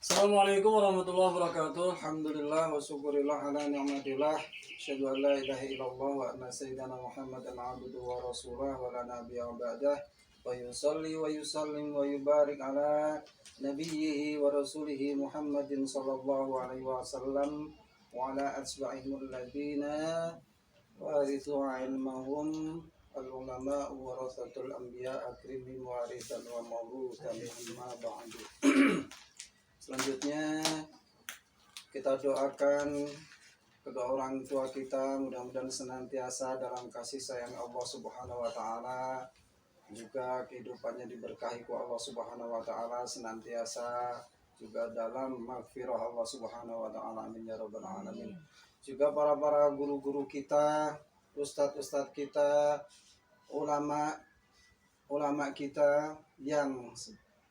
Assalamualaikum warahmatullahi wabarakatuh. Alhamdulillah wa syukurillah ala ni'matillah. Asyhadu an la ilaha illallah wa anna sayyidana Muhammadan abduhu wa rasuluh wa la nabiyya ba'dah. Wa yusalli wa yusallim wa yubarik ala nabiyhi wa rasulihi Muhammadin sallallahu alaihi wasallam wa ala asba'ihim alladhina warithu ilmahum al-ulama warasatul anbiya akrimhim warisan wa mawrusan mimma ba'du. Selanjutnya kita doakan kedua orang tua kita mudah-mudahan senantiasa dalam kasih sayang Allah Subhanahu wa taala, juga kehidupannya diberkahi ku Allah Subhanahu wa taala, senantiasa juga dalam maghfirah Allah Subhanahu wa taala. Amin ya rabbal alamin. Juga para guru-guru kita, ustadz-ustadz kita, ulama kita yang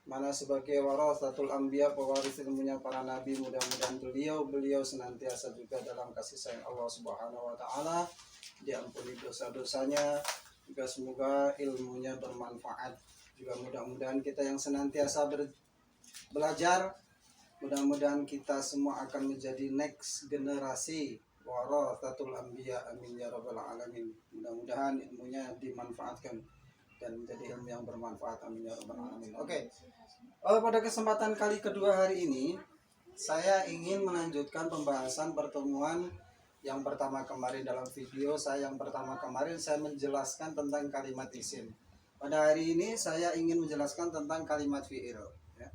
mana sebagai warasatul anbiya, pewaris ilmunya para nabi, mudah-mudahan beliau senantiasa juga dalam kasih sayang Allah Subhanahu wa taala, diampuni dosa-dosanya, juga semoga ilmunya bermanfaat. Juga mudah-mudahan kita yang senantiasa belajar, mudah-mudahan kita semua akan menjadi next generasi warasatul anbiya. Amin ya rabbal alamin. Mudah-mudahan ilmunya dimanfaatkan dan menjadi ilmu yang bermanfaat. Amin ya rabbal alamin. Oke. Pada kesempatan kali kedua hari ini, saya ingin melanjutkan pembahasan pertemuan yang pertama kemarin. Dalam video saya yang pertama kemarin, saya menjelaskan tentang kalimat isim. Pada hari ini saya ingin menjelaskan tentang kalimat fi'il, ya.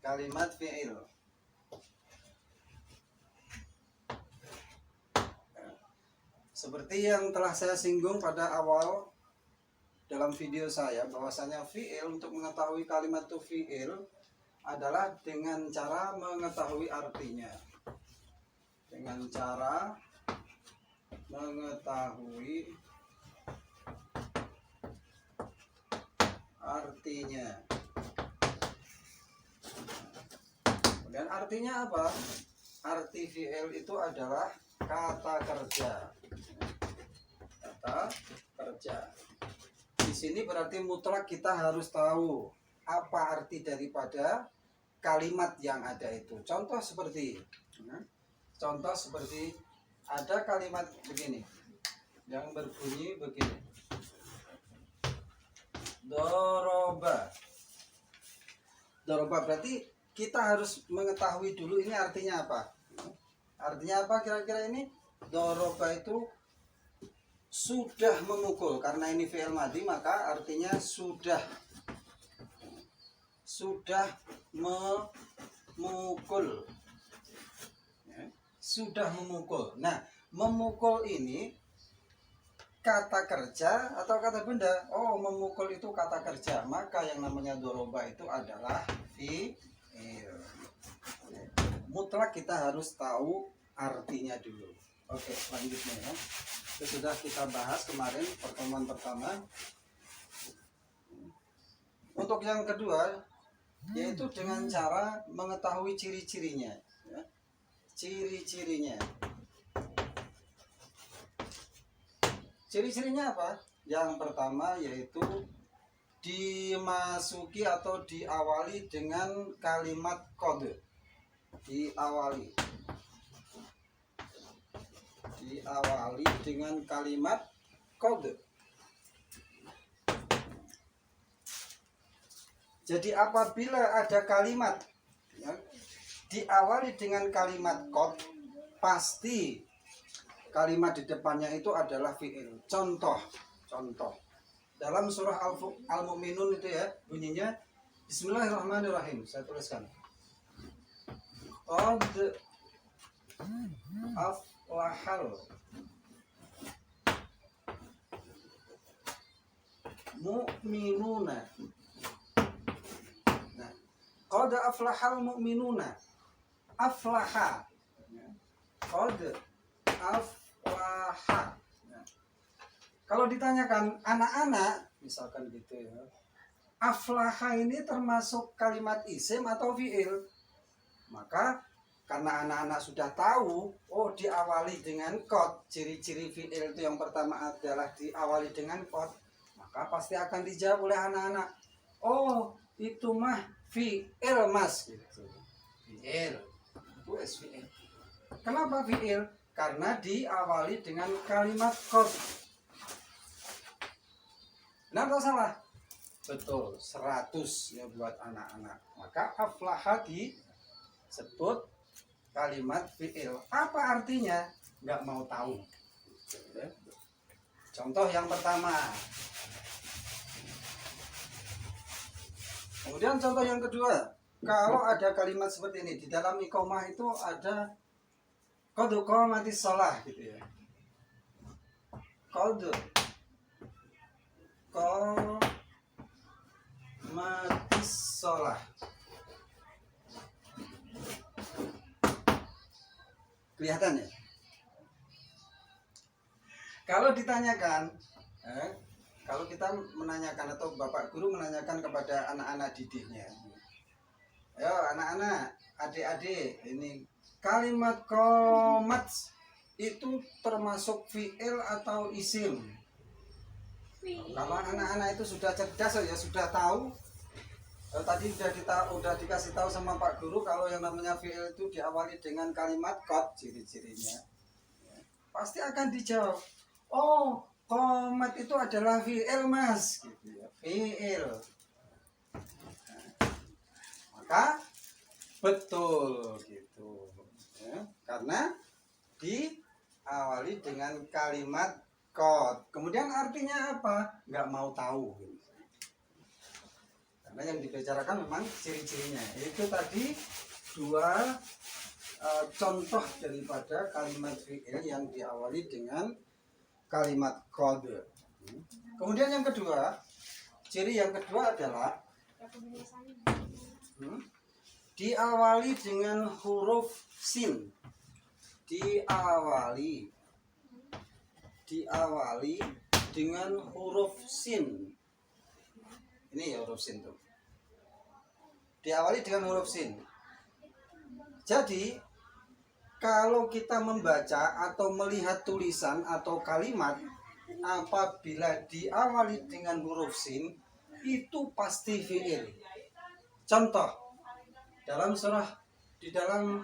Kalimat fi'il. Seperti yang telah saya singgung pada awal dalam video saya, bahwasanya fi'il, untuk mengetahui kalimat itu fi'il adalah dengan cara mengetahui artinya. Dengan cara mengetahui artinya. Dan artinya apa? Arti fi'il itu adalah kata kerja. Kata kerja. Di sini berarti mutlak kita harus tahu apa arti daripada kalimat yang ada itu. Contoh seperti ada kalimat begini yang berbunyi begini. Doroba. Doroba berarti kita harus mengetahui dulu ini artinya apa. Artinya apa kira-kira ini? Doroba itu sudah memukul. Karena ini fi'il madhi, maka artinya sudah memukul, ya, sudah memukul. Nah, memukul ini kata kerja atau kata benda? Oh, memukul itu kata kerja, maka yang namanya doroba itu adalah fi'il. Mutlak kita harus tahu artinya dulu. Oke, selanjutnya ya. Itu sudah kita bahas kemarin pertemuan pertama. Untuk yang kedua, yaitu dengan cara mengetahui ciri-cirinya, ya. Ciri-cirinya apa? Yang pertama yaitu dimasuki atau diawali dengan kalimat kode. Diawali dengan kalimat kode. Jadi apabila ada kalimat, ya, diawali dengan kalimat kod, pasti kalimat di depannya itu adalah fi'il. Contoh dalam surah Al-Mu'minun itu ya, bunyinya Bismillahirrahmanirrahim. Saya tuliskan. Qad aflahal mu'minuna. Nah, qad aflahal mu'minuna. Aflaha. Qad aflaha. Nah, kalau ditanyakan anak-anak, misalkan gitu ya, aflaha ini termasuk kalimat isim atau fi'il? Maka karena anak-anak sudah tahu, oh diawali dengan qad, ciri-ciri fi'il itu yang pertama adalah diawali dengan qad, maka pasti akan dijawab oleh anak-anak, oh itu mah fi'il mas, gitu. fi'il. Itu fi'il. Kenapa fi'il? Karena diawali dengan kalimat qad. Benar atau salah? Betul, 100 ya buat anak-anak. Maka aflaha disebut kalimat fi'il. Apa artinya? Nggak mau tahu. Contoh yang pertama. Kemudian contoh yang kedua. Kalau ada kalimat seperti ini, di dalam iqamah itu ada qad qamatis shalah gitu ya. Qad qamatis shalah. Kelihatan ya? Kalau ditanyakan, kalau kita menanyakan atau bapak guru menanyakan kepada anak-anak didiknya, ya anak-anak, adik-adik, ini kalimat qomat itu termasuk fi'il atau isim? Kalau anak-anak itu sudah cerdas ya sudah tahu. Tadi udah dikasih tahu sama Pak Guru kalau yang namanya fi'il itu diawali dengan kalimat qad, ciri-cirinya. Pasti akan dijawab, oh, qomat itu adalah fi'il mas, gitu ya, fi'il. Maka betul gitu ya, karena diawali dengan kalimat qad. Kemudian artinya apa? Nggak mau tahu gitu. Karena yang dibicarakan memang ciri-cirinya. Itu tadi dua contoh daripada kalimat fi'il yang diawali dengan kalimat qad. Kemudian yang kedua, ciri yang kedua adalah diawali dengan huruf sin. Diawali dengan huruf sin. Ini ya huruf sin tuh. Diawali dengan huruf sin. Jadi kalau kita membaca atau melihat tulisan atau kalimat apabila diawali dengan huruf sin itu pasti fi'il. Contoh di dalam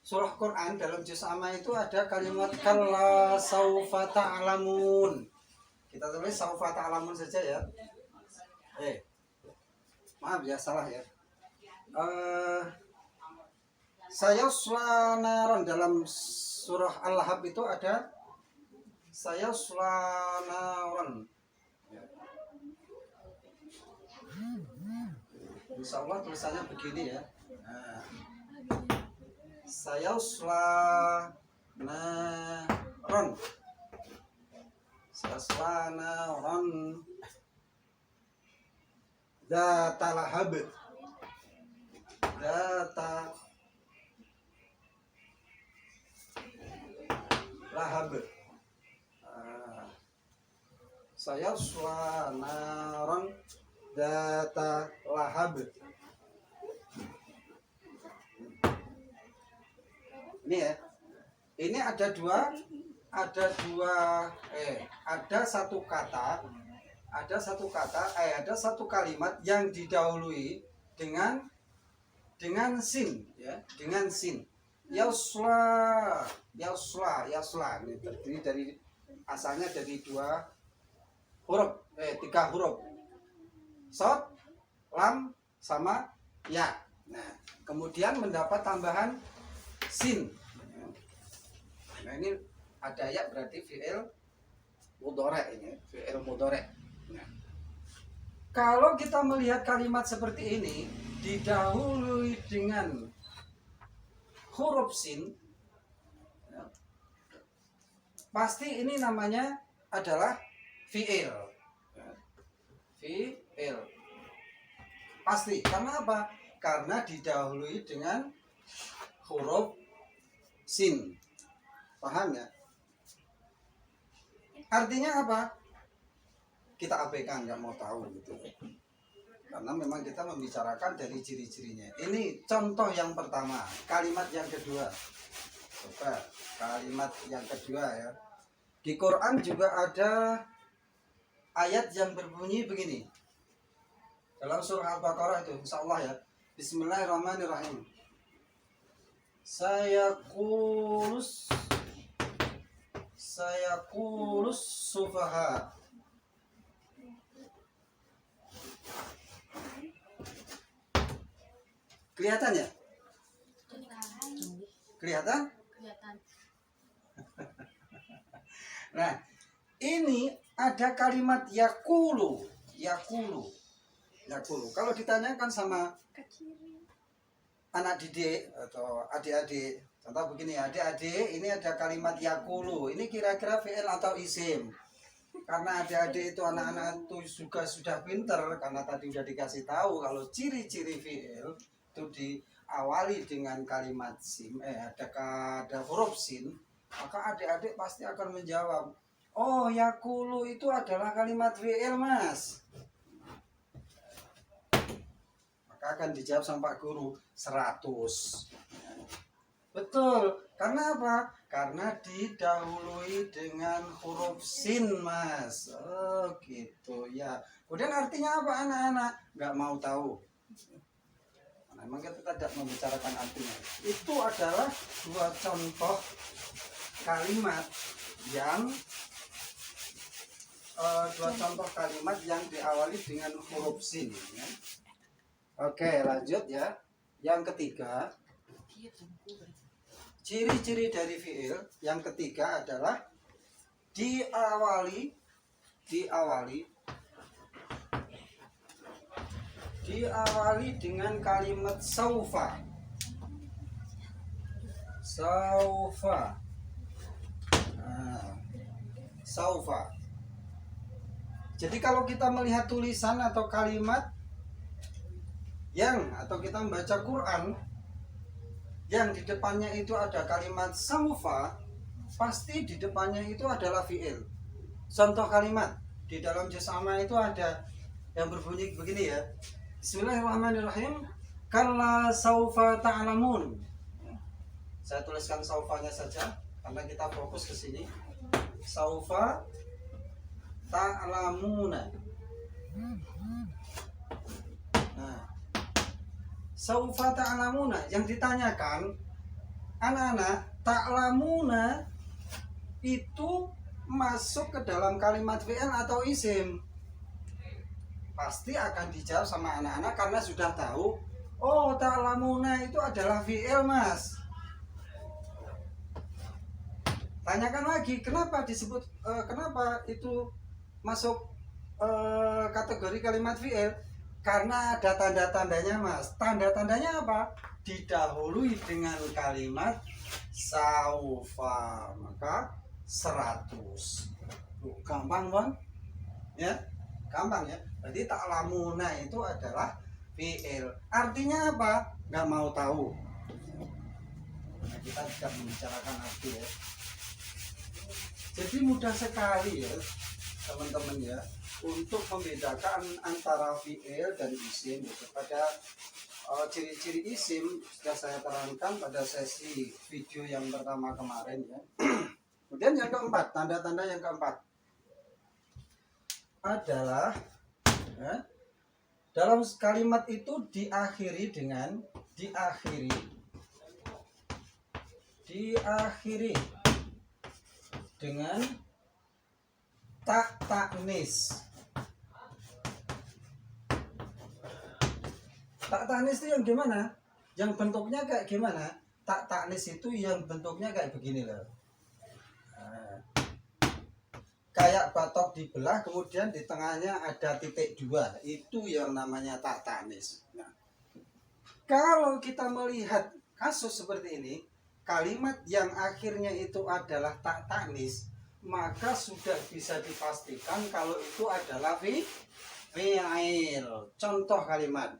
surah Quran dalam juz amma itu ada kalimat kalla saufa ta'lamun. Kita tulis saufa ta'lamun saja ya. Maaf ya salah ya. Sayasla naron dalam surah Al-Lahab itu ada sayasla naron. Insya Allah tulisannya begini ya. Sayasla naron. Sayasla naron. Data lahab. Data lahab. Saya naron data lahab. Ini ya. Ini ada satu kalimat yang didahului dengan sin ya, dengan sin. Yasla. Ini terdiri dari asalnya dari tiga huruf. Shad, lam, sama ya. Nah, kemudian mendapat tambahan sin. Nah, ini ada ya berarti fi'il mudhari ini, fi'il mudhari. Nah, kalau kita melihat kalimat seperti ini didahului dengan huruf sin, ya, pasti ini namanya adalah fi'il. Fi'il. Pasti. Karena apa? Karena didahului dengan huruf sin. Paham ya? Artinya apa? Kita abaikan, nggak mau tahu gitu. Karena memang kita membicarakan dari ciri-cirinya. Ini contoh yang pertama. Kalimat yang kedua. Coba kalimat yang kedua ya. Di Quran juga ada ayat yang berbunyi begini. Dalam surah Al-Baqarah itu, insya Allah ya. Bismillahirrahmanirrahim. Sayakulus sufaha. Kelihatan ya? Kelihatan? Kelihatan. Nah, ini ada kalimat yakulu. Kalau ditanyakan sama anak didik atau adik-adik, contoh begini, adik-adik, ini ada kalimat yakulu. Ini kira-kira fi'il atau isim? Karena adik-adik itu anak-anak itu juga sudah pinter, karena tadi udah dikasih tahu kalau ciri-ciri fi'il itu diawali dengan kalimat sim, ada huruf sin, maka adik-adik pasti akan menjawab, oh yakulu itu adalah kalimat fi'il mas. Maka akan dijawab sama Pak Guru 100. Betul, karena apa? Karena didahului dengan huruf sin mas. Oh gitu ya. Kemudian artinya apa anak-anak? Nggak mau tahu. Memang kita tidak membicarakan artinya. Itu adalah 2 contoh kalimat yang diawali dengan huruf sin. Ya. Oke, lanjut ya. Yang ketiga, ciri-ciri dari fi'il yang ketiga adalah diawali dengan kalimat saufa. Saufa. Jadi kalau kita melihat tulisan atau kalimat atau kita membaca Quran yang di depannya itu ada kalimat saufa, pasti di depannya itu adalah fi'il. Contoh kalimat di dalam juz amma itu ada yang berbunyi begini ya. Bismillahirrahmanirrahim. Kalla saufa ta'lamun. Saya tuliskan saufanya saja karena kita fokus ke sini. Saufa ta'lamuna. Nah, saufa ta'lamuna yang ditanyakan anak-anak, ta'lamuna itu masuk ke dalam kalimat fi'il atau isim? Pasti akan dijawab sama anak-anak karena sudah tahu, oh ta'lamuna itu adalah fi'il mas. Tanyakan lagi, kenapa disebut kenapa itu masuk kategori kalimat fi'il? Karena ada tanda-tandanya mas. Tanda-tandanya apa? Didahului dengan kalimat saufa, maka 100. Gampang kan? Ya, gampang ya. Berarti ta'lamuna itu adalah fi'il. Artinya apa? Nggak mau tahu. Nah, kita tidak membicarakan arti ya. Jadi mudah sekali ya teman-teman ya untuk membedakan antara fi'il dan isim. Pada ciri-ciri isim sudah saya terangkan pada sesi video yang pertama kemarin ya. Kemudian yang keempat, tanda-tanda yang keempat adalah dalam kalimat itu diakhiri dengan tak taknis. Tak taknis itu yang gimana? Yang bentuknya kayak gimana? Tak taknis itu yang bentuknya kayak begini loh. Kayak batok dibelah kemudian di tengahnya ada titik 2. Itu yang namanya tak taknis. Nah, kalau kita melihat kasus seperti ini, kalimat yang akhirnya itu adalah tak taknis, maka sudah bisa dipastikan kalau itu adalah fi'il. Contoh kalimat.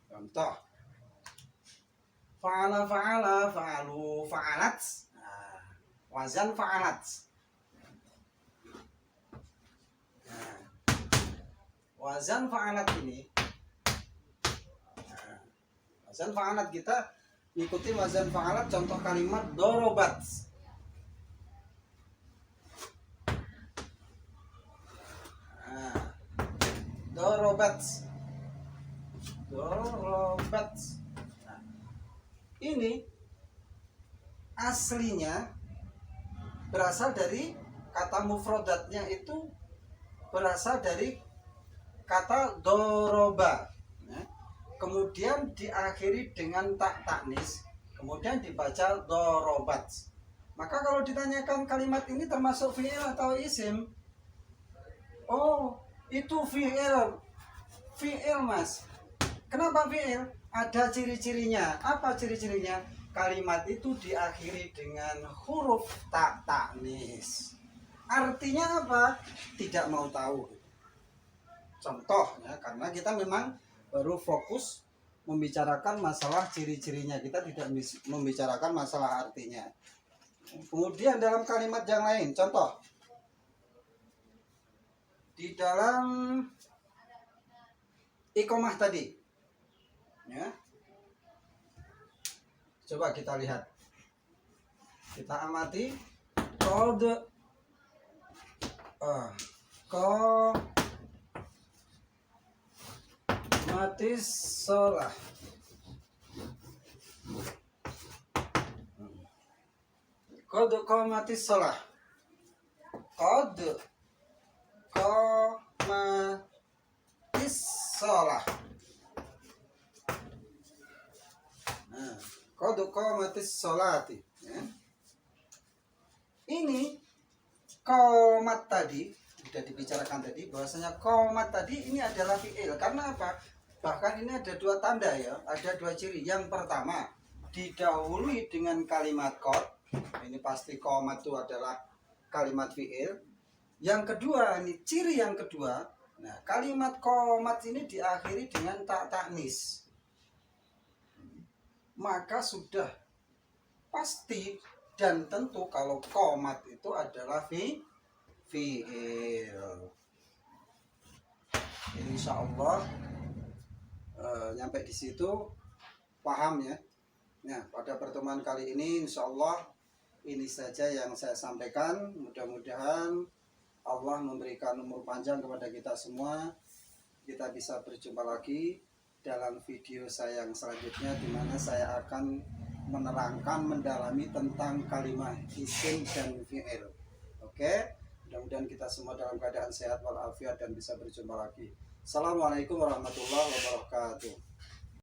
Contoh. Fa'ala fa'ala, fa'alu fa'alat. Nah, wazan fa'alat. Nah, wazan fa'alat ini. Nah, wazan fa'alat kita ikuti wazan fa'alat, contoh kalimat dorobat. Dorobat. Nah, ini aslinya berasal dari kata mufrodatnya itu berasal dari kata doroba, ya. Kemudian diakhiri dengan tak taknis, kemudian dibaca dorobat. Maka kalau ditanyakan kalimat ini termasuk fi'il atau isim, oh itu fi'il mas. Kenapa fi'il? Ada ciri-cirinya. Apa ciri-cirinya? Kalimat itu diakhiri dengan huruf tak taknis. Artinya apa? Tidak mau tahu. Contoh ya, karena kita memang baru fokus membicarakan masalah ciri-cirinya, kita tidak membicarakan masalah artinya. Kemudian dalam kalimat yang lain, contoh di dalam iqomah tadi, ya, coba kita lihat, kita amati kode matis sholah. Kode komatis sholah. Kode komatis sholah. Nah, kode komatis sholati. Ya. Ini komat tadi sudah dibicarakan tadi, bahwasanya komat tadi ini adalah fi'il. Karena apa? Bahkan ini ada dua tanda ya, ada dua ciri. Yang pertama, didahului dengan kalimat kod. Ini pasti komat itu adalah kalimat fi'il. Yang kedua, ini ciri yang kedua. Nah, kalimat komat ini diakhiri dengan tak taknis. Maka sudah pasti dan tentu kalau komat itu adalah fi'il. Insya Allah nyampe di situ paham ya. Nah, pada pertemuan kali ini insya Allah ini saja yang saya sampaikan. Mudah-mudahan Allah memberikan umur panjang kepada kita semua. Kita bisa berjumpa lagi dalam video saya yang selanjutnya, di mana saya akan menerangkan, mendalami tentang kalimat isim dan fi'il. Oke, mudah-mudahan kita semua dalam keadaan sehat walafiat dan bisa berjumpa lagi. Assalamualaikum warahmatullahi wabarakatuh.